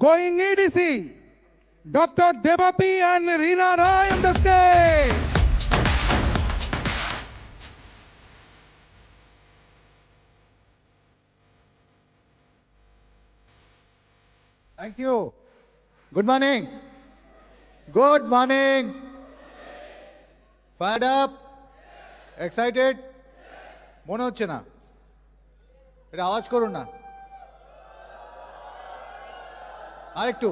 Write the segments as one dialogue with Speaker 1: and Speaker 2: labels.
Speaker 1: going EDC, Dr. Devapi and Reena Rai on the stage.
Speaker 2: Thank you. Good morning. Good morning. Fired up? Excited? মনে হচ্ছে না, এটা আওয়াজ করুন না আরেকটু।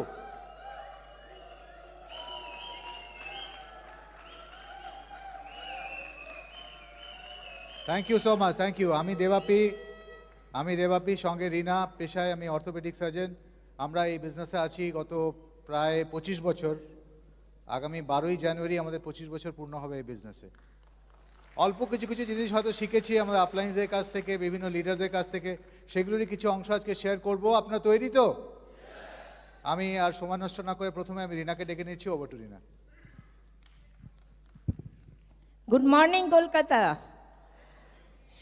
Speaker 2: Thank you so much, thank you. আমি দেবাপি, সঙ্গে রিনা। পেশায় আমি অর্থোপেডিক সার্জন। আমরা এই বিজনেসে আছি গত প্রায় 25 বছর। আগামী 12ই জানুয়ারি আমাদের 25 বছর পূর্ণ হবে এই বিজনেসে। অল্প কিছু কিছু জিনিস হয়তো শিখেছি আমাদের আপলাইন্সদের কাছ থেকে, বিভিন্ন লিডারদের কাছ থেকে, সেগুলোরই কিছু অংশ আজকে শেয়ার করব। আপনারা তৈরি তো? আমি আর সময় নষ্ট না করে প্রথমে আমি রিনাকে ডেকে নিচ্ছি। Over to Rina.
Speaker 3: Good morning Kolkata.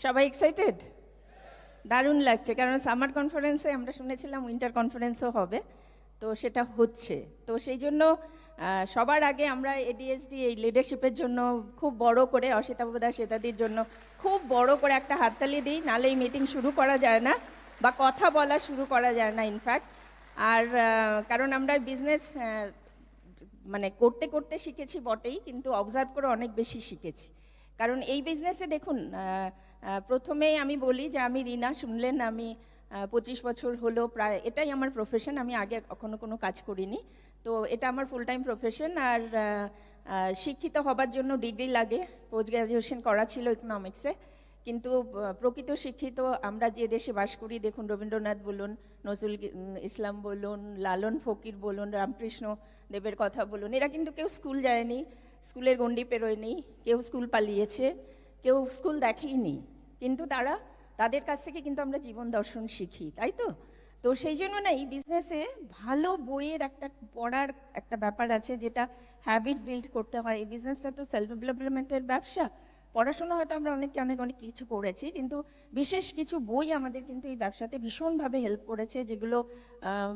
Speaker 3: সবাই এক্সাইটেড? দারুণ লাগছে, কারণ সামার কনফারেন্সে আমরা শুনেছিলাম উইন্টার কনফারেন্সও হবে, তো সেটা হচ্ছে। তো সেই জন্য সবার আগে আমরা এডিএসডি এই লিডারশিপের জন্য খুব বড় করে অশ্বেতাবদা শ্বেতাদির জন্য খুব বড় করে একটা হাততালি দিই, নাহলে এই মিটিং শুরু করা যায় না বা কথা বলা শুরু করা যায় না ইনফ্যাক্ট। আর কারণ আমরা বিজনেস মানে করতে করতে শিখেছি বটেই, কিন্তু অবজার্ভ করে অনেক বেশি শিখেছি। কারণ এই বিজনেসে দেখুন, প্রথমেই আমি বলি যে আমি রিনা, শুনলেন আমি 25 বছর হলো প্রায়, এটাই আমার প্রফেশন। আমি আগে কখনো কোনো কাজ করিনি, তো এটা আমার ফুল টাইম প্রফেশন। আর শিক্ষিত হবার জন্য ডিগ্রি লাগে, পোস্ট গ্র্যাজুয়েশন করা ছিল ইকোনমিক্সে। কিন্তু প্রকৃত শিক্ষিত আমরা যে দেশে বাস করি, দেখুন রবীন্দ্রনাথ বলুন, নজরুল ইসলাম বলুন, লালন ফকির বলুন, রামকৃষ্ণ দেবের কথা বলুন, এরা কিন্তু কেউ স্কুল যায়নি, স্কুলের গণ্ডি পেরোয়নি, কেউ স্কুল পালিয়েছে, কেউ স্কুল দেখেইনি, কিন্তু তাদের কাছ থেকে কিন্তু আমরা জীবন দর্শন শিখি, তাই তো? তো সেই জন্য না, এই বিজনেসে ভালো বইয়ের একটা পড়ার একটা ব্যাপার আছে, যেটা হ্যাবিট বিল্ড করতে হয়। এই বিজনেসটা তো সেলফ ডেভেলপমেন্টের ব্যবসা। পড়াশোনা হয়তো আমরা অনেক অনেক কিছু করেছি, কিন্তু বিশেষ কিছু বই আমাদের কিন্তু এই ব্যবসাতে ভীষণভাবে হেল্প করেছে, যেগুলো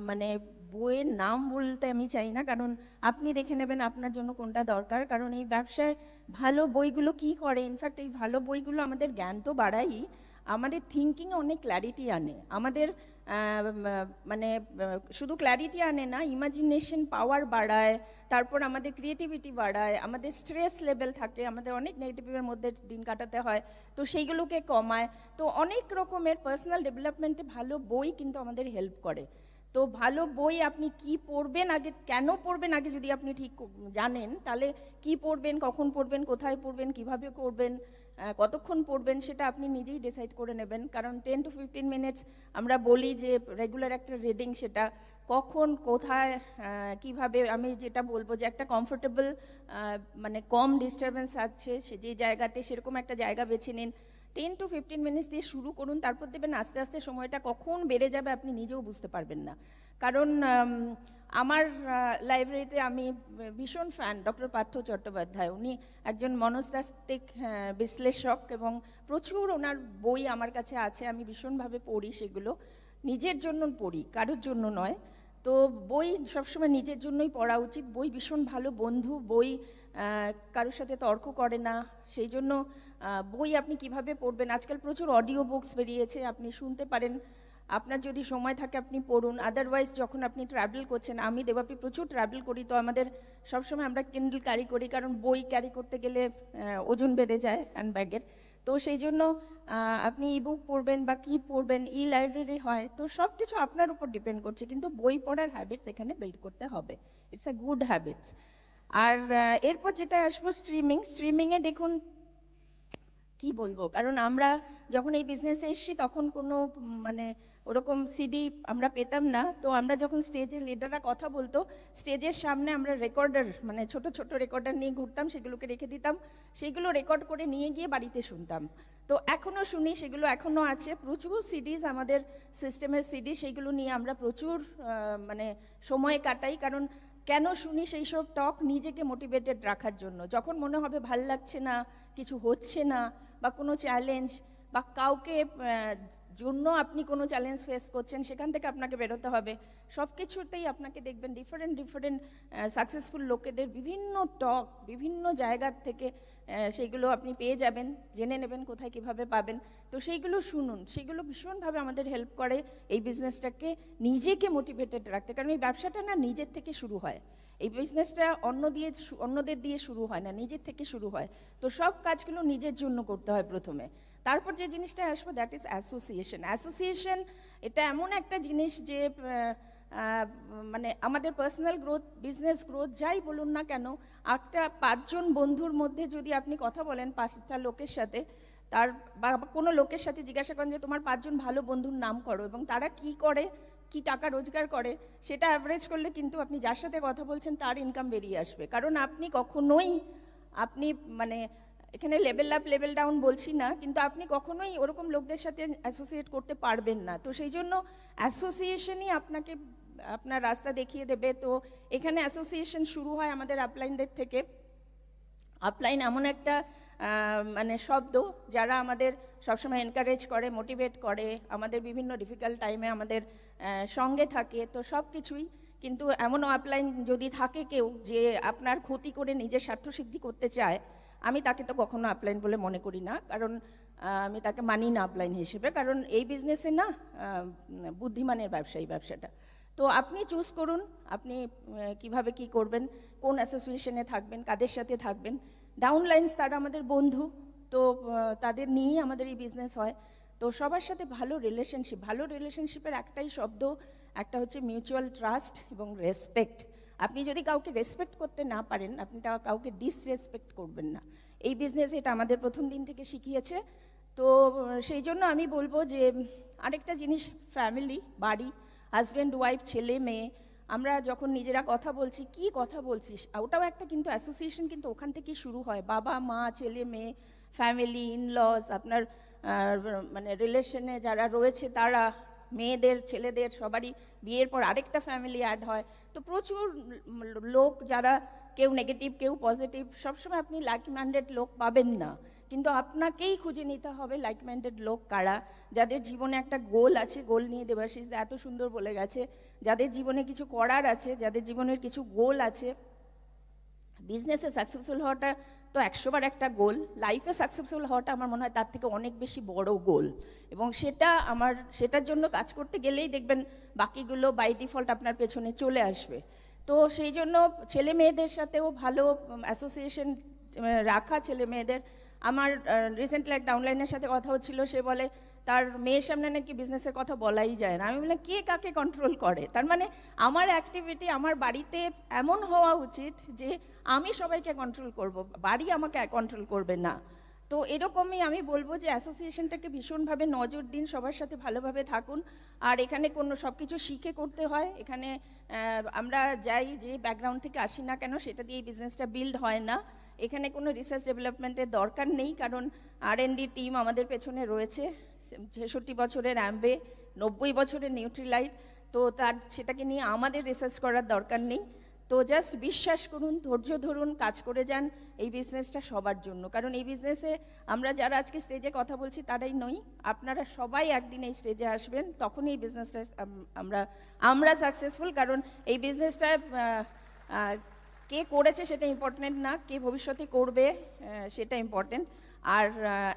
Speaker 3: মানে বইয়ের নাম বলতে আমি চাই না, কারণ আপনি দেখে নেবেন আপনার জন্য কোনটা দরকার। কারণ এই ব্যবসায় ভালো বইগুলো কি করে, ইনফ্যাক্ট এই ভালো বইগুলো আমাদের জ্ঞান তো বাড়াই, আমাদের থিঙ্কিংয়ে অনেক ক্ল্যারিটি আনে, আমাদের মানে শুধু ক্ল্যারিটি আনে না, ইমাজিনেশন পাওয়ার বাড়ায়, তারপর আমাদের ক্রিয়েটিভিটি বাড়ায়, আমাদের স্ট্রেস লেভেল থাকে, আমাদের অনেক নেগেটিভের মধ্যে দিন কাটাতে হয়, তো সেইগুলোকে কমায়। তো অনেক রকমের পার্সোনাল ডেভেলপমেন্টে ভালো বই কিন্তু আমাদের হেল্প করে। তো ভালো বই আপনি কি পড়বেন আগে, কেন পড়বেন আগে যদি আপনি ঠিক জানেন, তাহলে কি পড়বেন, কখন পড়বেন, কোথায় পড়বেন, কিভাবে করবেন, কতক্ষণ পড়বেন, সেটা আপনি নিজেই ডিসাইড করে নেবেন। কারণ 10 to 15 মিনিটস আমরা বলি যে রেগুলার একটা রিডিং, সেটা কখন কোথায় কিভাবে, আমি যেটা বলবো যে একটা কমফোর্টেবল মানে কম ডিস্টারবেন্স আছে সে যে জায়গাতে, সেরকম একটা জায়গা বেছে নিন, 10 to 15 মিনিটস দিয়ে শুরু করুন। তারপর দেবেন আস্তে আস্তে সময়টা কখন বেড়ে যাবে আপনি নিজেও বুঝতে পারবেন না। কারণ আমার লাইব্রেরিতে আমি ভীষণ ফ্যান ডক্টর পার্থ চট্টোপাধ্যায়। উনি একজন মনস্তাত্ত্বিক বিশ্লেষক, এবং প্রচুর ওনার বই আমার কাছে আছে, আমি ভীষণভাবে পড়ি সেগুলো। নিজের জন্য পড়ি, কারোর জন্য নয়। তো বই সবসময় নিজের জন্যই পড়া উচিত। বই ভীষণ ভালো বন্ধু, বই কারোর সাথে তর্ক করে না। সেই জন্য বই আপনি কিভাবে পড়বেন, আজকাল প্রচুর অডিও বুকস বেরিয়েছে, আপনি শুনতে পারেন। আপনার যদি সময় থাকে আপনি পড়ুন। আদারওয়াইজ যখন আপনি ট্রাভেল করছেন, আমি দেবাপি প্রচুর ট্রাভেল করি, তো আমাদের সবসময় আমরা কিন্ডল ক্যারি করি, কারণ বই ক্যারি করতে গেলে ওজন বেড়ে যায় হ্যান্ডব্যাগের। তো সেই জন্য আপনি ই বুক পড়বেন বা কী পড়বেন, ই লাইব্রেরি হয়, তো সব কিছু আপনার উপর ডিপেন্ড করছে, কিন্তু বই পড়ার হ্যাবিটস এখানে বিল্ড করতে হবে। It's a good habits. আর এরপর যেটা আসবো, স্ট্রিমিংয়ে দেখুন কি বলবো, কারণ আমরা যখন এই বিজনেসে এসেছি তখন কোনো মানে ওরকম সিডি আমরা পেতাম না। তো আমরা যখন স্টেজের লিডাররা কথা বলতো, স্টেজের সামনে আমরা রেকর্ডার, মানে ছোট ছোট রেকর্ডার নিয়ে ঘুরতাম, সেগুলোকে রেখে দিতাম, সেগুলো রেকর্ড করে নিয়ে গিয়ে বাড়িতে শুনতাম। তো এখনও শুনি, সেগুলো এখনও আছে, প্রচুর সিডিজ আমাদের সিস্টেমের সিডি, সেইগুলো নিয়ে আমরা প্রচুর মানে সময় কাটাই। কারণ কেন শুনি সেই সব টক, নিজেকে মোটিভেটেড রাখার জন্য। যখন মনে হবে ভাল লাগছে না, কিছু হচ্ছে না, বা কোনো চ্যালেঞ্জ, বা কাউকে জন্য আপনি কোনো চ্যালেঞ্জ ফেস করছেন, সেখান থেকে আপনাকে বেরোতে হবে। সব কিছুতেই আপনাকে দেখবেন ডিফারেন্ট সাকসেসফুল লোকেদের বিভিন্ন টক বিভিন্ন জায়গার থেকে সেইগুলো আপনি পেয়ে যাবেন, জেনে নেবেন কোথায় কিভাবে পাবেন। তো সেইগুলো শুনুন, সেগুলো ভীষণভাবে আমাদের হেল্প করে এই বিজনেসটাকে নিজেকে মোটিভেটেড রাখতে। কারণ এই ব্যবসাটা না নিজের থেকে শুরু হয়, এই বিজনেসটা অন্যদের দিয়ে শুরু হয় না, নিজের থেকে শুরু হয়। তো সব কাজগুলো নিজের জন্য করতে হয় প্রথমে। তারপর যে জিনিসটা আসবো দ্যাট ইজ অ্যাসোসিয়েশন। এটা এমন একটা জিনিস যে মানে আমাদের পার্সোনাল গ্রোথ, বিজনেস গ্রোথ যাই বলুন না কেন, একটা 5 জন বন্ধুর মধ্যে যদি আপনি কথা বলেন 5টা লোকের সাথে, তার বা কোনো লোকের সাথে জিজ্ঞাসা করেন যে তোমার 5 জন ভালো বন্ধুর নাম করো এবং তারা কি করে, কি টাকা রোজগার করে, সেটা অ্যাভারেজ করলে কিন্তু আপনি যার সাথে কথা বলছেন তার ইনকাম বেরিয়ে আসবে। কারণ আপনি কখনোই মানে এখানে লেভেল আপ লেভেল ডাউন বলছি না, কিন্তু আপনি কখনোই ওরকম লোকদের সাথে অ্যাসোসিয়েট করতে পারবেন না। তো সেই জন্য অ্যাসোসিয়েশনই আপনাকে আপনার রাস্তা দেখিয়ে দেবে। তো এখানে অ্যাসোসিয়েশন শুরু হয় আমাদের আপলাইনদের থেকে। আপলাইন এমন একটা মানে শব্দ যারা আমাদের সবসময় এনকারেজ করে, মোটিভেট করে, আমাদের বিভিন্ন ডিফিকাল্ট টাইমে আমাদের সঙ্গে থাকে। তো সব কিছুই কিন্তু এমনও আপলাইন যদি থাকে কেউ যে আপনার ক্ষতি করে নিজের স্বার্থসিদ্ধি করতে চায়, আমি তাকে তো কখনো আপলাইন বলে মনে করি না, কারণ আমি তাকে মানি না আপলাইন হিসেবে। কারণ এই বিজনেসে না বুদ্ধিমানের ব্যবসা এই ব্যবসাটা। তো আপনি চুজ করুন আপনি কিভাবে কি করবেন, কোন অ্যাসোসিয়েশনে থাকবেন, কাদের সাথে থাকবেন। ডাউনলাইন্স তারা আমাদের বন্ধু, তো তাদের নিয়েই আমাদের এই বিজনেস হয়। তো সবার সাথে ভালো রিলেশনশিপের একটাই শব্দ, একটা হচ্ছে মিউচুয়াল ট্রাস্ট এবং রেসপেক্ট। আপনি যদি কাউকে রেসপেক্ট করতে না পারেন, আপনি কাউকে ডিসরেসপেক্ট করবেন না। এই বিজনেস এটা আমাদের প্রথম দিন থেকে শিখিয়েছে। তো সেই জন্য আমি বলবো যে আরেকটা জিনিস, ফ্যামিলি, বাড়ি, হাজব্যান্ড ওয়াইফ, ছেলে মেয়ে, আমরা যখন নিজেরা কথা বলছি, কি কথা বলছিস, ওটাও একটা কিন্তু অ্যাসোসিয়েশন কিন্তু ওখান থেকেই শুরু হয়। বাবা মা, ছেলে মেয়ে, ফ্যামিলি, ইনলস, আপনার মানে রিলেশনে যারা রয়েছে তারা, মেয়েদের ছেলেদের সবারই বিয়ের পর আরেকটা ফ্যামিলি অ্যাড হয়। তো প্রচুর লোক, যারা কেউ নেগেটিভ কেউ পজিটিভ, সবসময় আপনি লাইক মাইন্ডেড লোক পাবেন না, কিন্তু আপনাকেই খুঁজে নিতে হবে লাইক মাইন্ডেড লোক কারা, যাদের জীবনে একটা গোল আছে। গোল নিয়ে দেবাশিস এত সুন্দর বলে গেছে, যাদের জীবনে কিছু করার আছে, যাদের জীবনের কিছু গোল আছে। বিজনেসে সাকসেসফুল হওয়াটা তো 100বার একটা গোল, লাইফে সাকসেসফুল হওয়াটা আমার মনে হয় তার থেকে অনেক বেশি বড় গোল। এবং সেটার জন্য কাজ করতে গেলেই দেখবেন বাকিগুলো বাই ডিফল্ট আপনার পেছনে চলে আসবে। তো সেই জন্য ছেলে মেয়েদের সাথেও ভালো অ্যাসোসিয়েশন রাখা, ছেলে মেয়েদের। আমার রিসেন্টলি এক ডাউনলাইনের সাথে কথা হচ্ছিল, সে বলে তার মেয়ের সামনে নাকি বিজনেসের কথা বলাই যায় না। আমি বললাম কে কাকে কন্ট্রোল করে? তার মানে আমার অ্যাক্টিভিটি আমার বাড়িতে এমন হওয়া উচিত যে আমি সবাইকে কন্ট্রোল করব, বাড়ি আমাকে কন্ট্রোল করবে না। তো এরকমই আমি বলবো যে অ্যাসোসিয়েশনটাকে ভীষণভাবে নজর দিন, সবার সাথে ভালোভাবে থাকুন। আর এখানে কোনো সব কিছু শিখে করতে হয়। এখানে আমরা যাই যে ব্যাকগ্রাউন্ড থেকে আসি না কেন, সেটা দিয়ে এই বিজনেসটা বিল্ড হয় না। এখানে কোনো রিসার্চ ডেভেলপমেন্টের দরকার নেই, কারণ R&D টিম আমাদের পেছনে রয়েছে। 66 বছরের অ্যাম্বে, 90 বছরের নিউট্রিলাইট। তো সেটাকে নিয়ে আমাদের রিসার্চ করার দরকার নেই। তো জাস্ট বিশ্বাস করুন, ধৈর্য ধরুন, কাজ করে যান। এই বিজনেসটা সবার জন্য, কারণ এই বিজনেসে আমরা যারা আজকে স্টেজে কথা বলছি তারাই নই, আপনারা সবাই একদিন এই স্টেজে আসবেন, তখনই এই বিজনেসটা আমরা সাকসেসফুল। কারণ এই বিজনেসটা কে করেছে সেটা ইম্পর্টেন্ট না, কে ভবিষ্যতে করবে সেটা ইম্পর্টেন্ট। আর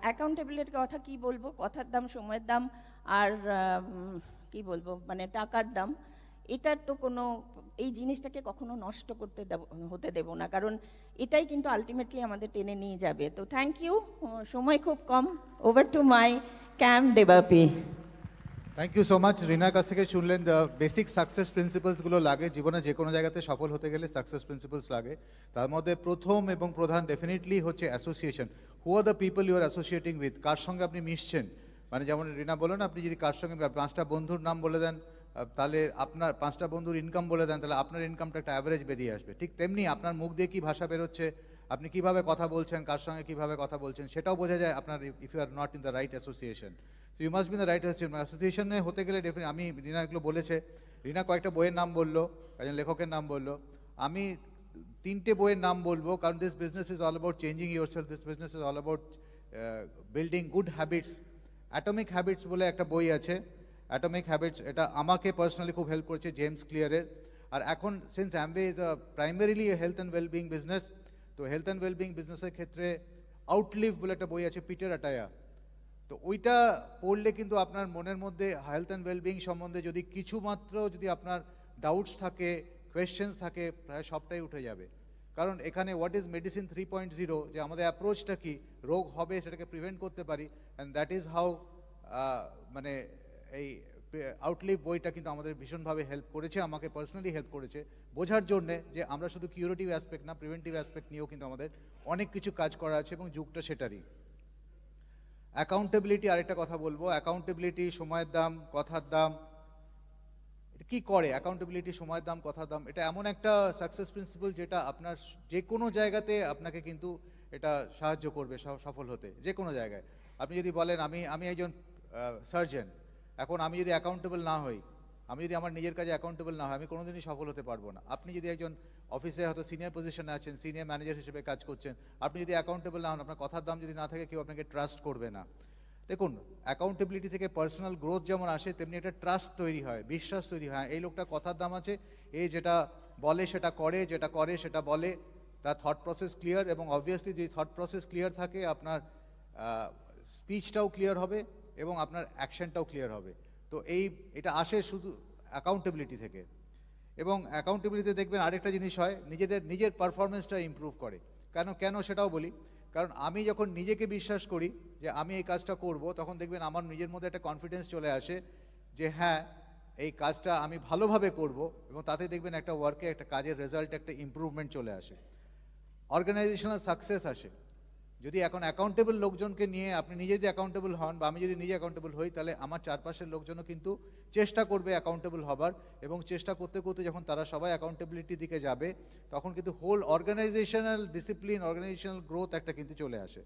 Speaker 3: অ্যাকাউন্টেবিলিটির কথা কি বলবো, কথার দাম, সময়ের দাম, আর কি বলবো মানে টাকার দাম, এটার তো কোনো, এই জিনিসটাকে কখনো নষ্ট হতে দেব না, কারণ এটাই কিন্তু আলটিমেটলি আমাদের টেনে নিয়ে যাবে। তো থ্যাংক ইউ, সময় খুব কম। Over to my cam Debapi.
Speaker 2: Thank you so much. রিনার কাছ থেকে শুনলেন বেসিক সাকসেস প্রিন্সিপালসগুলো লাগে জীবনে, যে কোনো জায়গাতে সফল হতে গেলে সাকসেস প্রিন্সিপালস লাগে। তার মধ্যে প্রথম এবং প্রধান ডেফিনেটলি হচ্ছে association. Who are the people you are associating with, কার সঙ্গে আপনি মিশছেন। মানে যেমন রিনা বললেন, আপনি যদি কার সঙ্গে 5টা বন্ধুর নাম বলে দেন, তাহলে আপনার 5টা বন্ধুর ইনকাম বলে দেন, তাহলে আপনার ইনকামটা একটা অ্যাভারেজ বেরিয়ে আসবে। ঠিক তেমনি আপনার মুখ দিয়ে কী ভাষা বেরোচ্ছে, আপনি কিভাবে কথা বলছেন, কার সঙ্গে কিভাবে কথা বলছেন, সেটাও বোঝা যায় আপনার, if you are not in the right association. So you must be the right অ্যাসোসিয়েশনে হতে গেলে ডেফিনেটলি, আমি রিনা এগুলো বলেছে, রিনা কয়েকটা বইয়ের নাম বললো, একজন লেখকের নাম বললো, আমি 3টে বইয়ের নাম বলবো, কারণ this business is all about changing your self, this business is all about building good habits. Atomic habits বলে একটা বই আছে, অ্যাটমিক হ্যাবিটস, এটা আমাকে পার্সোনালি খুব হেল্প করেছে জেমস ক্লিয়ারের। আর এখন since Amway is primarily health and wellbeing business, তো হেলথ অ্যান্ড ওয়েলবিং বিজনেসের ক্ষেত্রে আউটলিভ বলে একটা বই আছে পিটার আটায়া, তো ওইটা পড়লে কিন্তু আপনার মনের মধ্যে হেলথ অ্যান্ড ওয়েলবিং সম্বন্ধে যদি কিছু মাত্র যদি আপনার ডাউটস থাকে, কোয়েশ্চেন্স থাকে, প্রায় সবটাই উঠে যাবে। কারণ এখানে হোয়াট ইজ মেডিসিন 3.0, যে আমাদের অ্যাপ্রোচটা কি, রোগ হবে সেটাকে প্রিভেন্ট করতে পারি, অ্যান্ড দ্যাট ইজ হাউ, মানে এই আউটলিভ বইটা কিন্তু আমাদের ভীষণভাবে হেল্প করেছে, আমাকে পার্সোনালি হেল্প করেছে বোঝার জন্যে যে আমরা শুধু কিউরেটিভ অ্যাসপেক্ট না, প্রিভেন্টিভ অ্যাসপেক্ট নিয়েও কিন্তু আমাদের অনেক কিছু কাজ করা আছে এবং যুগটা সেটারই। অ্যাকাউন্টেবিলিটি আরেকটা কথা বলবো, অ্যাকাউন্টেবিলিটি সময়ের দাম কথার দাম, এটা কি করে অ্যাকাউন্টেবিলিটি সময়ের দাম কথার দাম, এটা এমন একটা সাকসেস প্রিন্সিপাল যেটা আপনার যে কোনো জায়গাতে আপনাকে কিন্তু এটা সাহায্য করবে সফল হতে, যে কোনো জায়গায়। আপনি যদি বলেন আমি একজন সার্জন, এখন আমি যদি অ্যাকাউন্টেবল না হই, আমি যদি আমার নিজের কাজে অ্যাকাউন্টেবল না হয়, আমি কোনোদিনই সফল হতে পারবো না। আপনি যদি একজন অফিসে হয়তো সিনিয়র পজিশনে আছেন, সিনিয়র ম্যানেজার হিসেবে কাজ করছেন, আপনি যদি অ্যাকাউন্টেবল না হন, আপনার কথার দাম যদি না থাকে, কেউ আপনাকে ট্রাস্ট করবে না। দেখুন, অ্যাকাউন্টেবিলিটি থেকে পার্সোনাল গ্রোথ যেমন আসে, তেমনি একটা ট্রাস্ট তৈরি হয়, বিশ্বাস তৈরি হয়, এই লোকটা কথার দাম আছে, এই যেটা বলে সেটা করে, যেটা করে সেটা বলে, তার থট প্রসেস ক্লিয়ার, এবং অবভিয়াসলি যদি থট প্রসেস ক্লিয়ার থাকে, আপনার স্পিচটাও ক্লিয়ার হবে এবং আপনার অ্যাকশনটাও ক্লিয়ার হবে। তো এটা আসে শুধু অ্যাকাউন্টেবিলিটি থেকে। এবং অ্যাকাউন্টেবিলিটিতে দেখবেন আরেকটা জিনিস হয়, নিজের পারফরমেন্সটা ইমপ্রুভ করে। কেন সেটাও বলি। কারণ আমি যখন নিজেকে বিশ্বাস করি যে আমি এই কাজটা করব, তখন দেখবেন আমার নিজের মধ্যে একটা কনফিডেন্স চলে আসে যে হ্যাঁ, এই কাজটা আমি ভালোভাবে করব, এবং তাতে দেখবেন একটা ওয়ার্কে, একটা কাজের রেজাল্ট, একটা ইমপ্রুভমেন্ট চলে আসে, অর্গানাইজেশনাল সাকসেস আসে। যদি এখন অ্যাকাউন্টেবল লোকজনকে নিয়ে আপনি নিজে যদি অ্যাকাউন্টেবল হন, বা আমি যদি নিজে অ্যাকাউন্টেবল হই, তাহলে আমার চারপাশের লোকজনও কিন্তু চেষ্টা করবে অ্যাকাউন্টেবল হবার, এবং চেষ্টা করতে করতে যখন তারা সবাই অ্যাকাউন্টেবিলিটির দিকে যাবে, তখন কিন্তু whole organisational discipline, organisational growth একটা কিন্তু চলে আসে।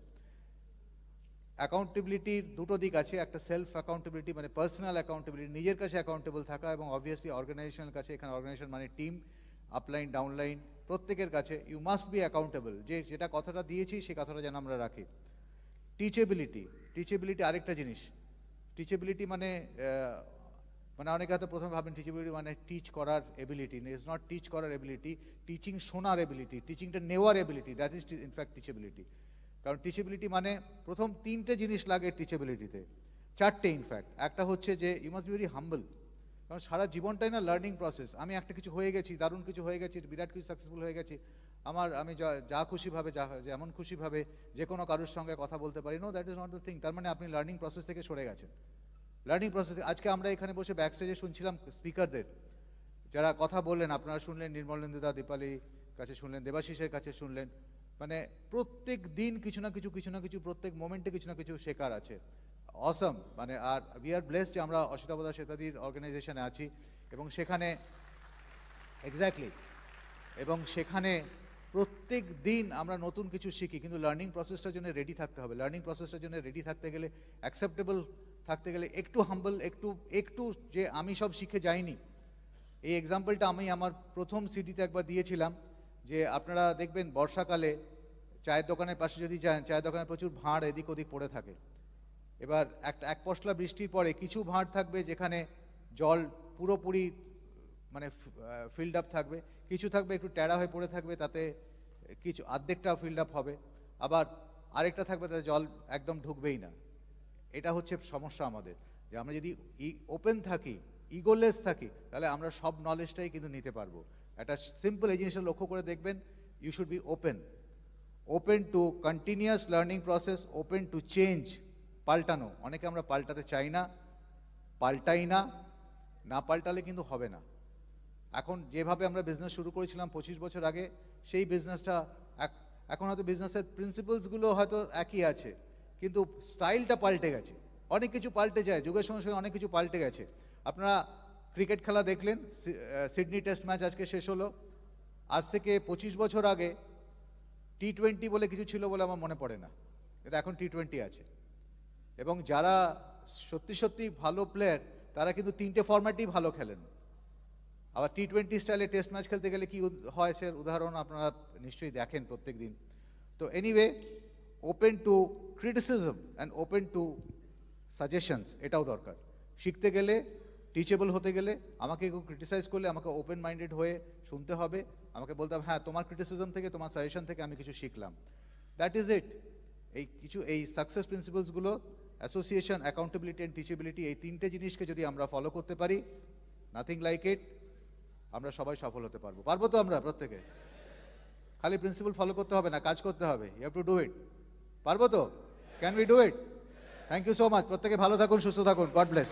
Speaker 2: অ্যাকাউন্টেবিলিটির দুটো দিক আছে, একটা সেলফ অ্যাকাউন্টেবিলিটি মানে পার্সোনাল অ্যাকাউন্টেবিলিটি, নিজের কাছে অ্যাকাউন্টেবল থাকা, এবং অবভিয়াসলি অর্গানাইজেশনাল কাছে। এখানে অর্গানাইজেশন মানে টিম, আপলাইন ডাউনলাইন, প্রত্যেকের কাছে ইউ মাস্ট বি অ্যাকাউন্টেবল, যেটা কথাটা দিয়েছি সেই কথাটা যেন আমরা রাখি। টিচেবিলিটি আরেকটা জিনিস। টিচেবিলিটি মানে অনেকে হয়তো প্রথমে ভাবেন টিচেবিলিটি মানে টিচ করার এবিলিটি। ইজ নট টিচ করার এবিলিটি, টিচিং শোনার এবিলিটি, টিচিংটা নেওয়ার এবিলিটি, দ্যাট ইজ ইনফ্যাক্ট টিচেবিলিটি। কারণ টিচেবিলিটি মানে প্রথম তিনটে জিনিস লাগে টিচেবিলিটিতে, চারটে ইনফ্যাক্ট। একটা হচ্ছে যে you must be very humble, কারণ সারা জীবনটাই না লার্নিং প্রসেস। আমি একটা কিছু হয়ে গেছি, দারুণ কিছু হয়ে গেছি, বিরাট কিছু সাকসেসফুল হয়ে গেছি, আমি যা খুশিভাবে যেমন খুশিভাবে যে কোনো কারোর সঙ্গে কথা বলতে পারি, no, that is not the thing. তার মানে আপনি লার্নিং প্রসেস থেকে সরে গেছেন। লার্নিং প্রসেস, আজকে আমরা এখানে বসে ব্যাক স্টেজে শুনছিলাম স্পিকারদের যারা কথা বললেন, আপনারা শুনলেন, নির্মলেন্দুদা, দীপালির কাছে শুনলেন, দেবাশিসের কাছে শুনলেন, মানে প্রত্যেক দিন কিছু না কিছু, প্রত্যেক মোমেন্টে কিছু না কিছু শেখার আছে। অসম, মানে আর উই আর ব্লেসড যে আমরা অসিতাবদা সেতাদির অর্গানাইজেশনে আছি, এবং সেখানে এক্স্যাক্টলি, এবং সেখানে প্রত্যেক দিন আমরা নতুন কিছু শিখি, কিন্তু লার্নিং প্রসেসটার জন্য রেডি থাকতে হবে। লার্নিং প্রসেসটার জন্য রেডি থাকতে গেলে, অ্যাকসেপ্টেবল থাকতে গেলে, একটু হাম্বল, একটু যে আমি সব শিখে যাইনি। এই এক্সাম্পলটা আমি আমার প্রথম সিডিতে একবার দিয়েছিলাম, যে আপনারা দেখবেন বর্ষাকালে চায়ের দোকানের পাশে যদি যান, চায়ের দোকানে প্রচুর ভাঁড় এদিক ওদিক পড়ে থাকে। এবার এক পশলা বৃষ্টির পরে কিছু ভাঁড় থাকবে যেখানে জল পুরোপুরি মানে ফিল্ড আপ থাকবে, কিছু থাকবে একটু ট্যাড়া হয়ে পড়ে থাকবে, তাতে কিছু অর্ধেকটা ফিল্ড আপ হবে, আবার আরেকটা থাকবে তাতে জল একদম ঢুকবেই না। এটা হচ্ছে সমস্যা আমাদের, যে আমরা যদি ওপেন থাকি, ইগোলেস থাকি, তাহলে আমরা সব নলেজটাই কিন্তু নিতে পারবো। একটা সিম্পল এই জিনিসটা লক্ষ্য করে দেখবেন, you should be open to continuous learning process, open to change, পাল্টানো। অনেকে আমরা পাল্টাতে চাই না, পাল্টাই না, না পাল্টালে কিন্তু হবে না। এখন যেভাবে আমরা বিজনেস শুরু করেছিলাম 25 বছর আগে, সেই বিজনেসটা এখন হয়তো বিজনেসের প্রিন্সিপালসগুলো হয়তো একই আছে, কিন্তু স্টাইলটা পাল্টে গেছে। অনেক কিছু পাল্টে যায়, যুগের সঙ্গে সঙ্গে অনেক কিছু পাল্টে গেছে। আপনারা ক্রিকেট খেলা দেখলেন, সিডনি টেস্ট ম্যাচ আজকে শেষ হলো। আজ থেকে 25 বছর আগে T20 বলে কিছু ছিল বলে আমার মনে পড়ে না, কিন্তু এখন T20 আছে, এবং যারা সত্যি ভালো প্লেয়ার তারা কিন্তু 3টে ফরম্যাটই ভালো খেলেন। আবার T20 স্টাইলে টেস্ট ম্যাচ খেলতে গেলে কি হয় সে উদাহরণ আপনারা নিশ্চয়ই দেখেন প্রত্যেক দিন। তো anyway, open to criticism and open to suggestions, এটাও দরকার। শিখতে গেলে, টিচেবল হতে গেলে, আমাকে কেউ ক্রিটিসাইজ করলে আমাকে ওপেন মাইন্ডেড হয়ে শুনতে হবে, আমাকে বলতে হবে হ্যাঁ তোমার ক্রিটিসিজম থেকে, তোমার সাজেশন থেকে আমি কিছু শিখলাম। That is it. এই সাকসেস প্রিন্সিপালসগুলো, অ্যাসোসিয়েশন, অ্যাকাউন্টেবিলিটি অ্যান্ড টিচেবিলিটি, এই তিনটে জিনিসকে যদি আমরা ফলো করতে পারি, নাথিং লাইক ইট, আমরা সবাই সফল হতে পারবো। পারবো তো আমরা প্রত্যেকে? খালি প্রিন্সিপাল ফলো করতে হবে না, কাজ করতে হবে। You have to do it. পারবো তো? Can we do it? Thank you so much. প্রত্যেকে ভালো থাকুন, সুস্থ থাকুন। God bless.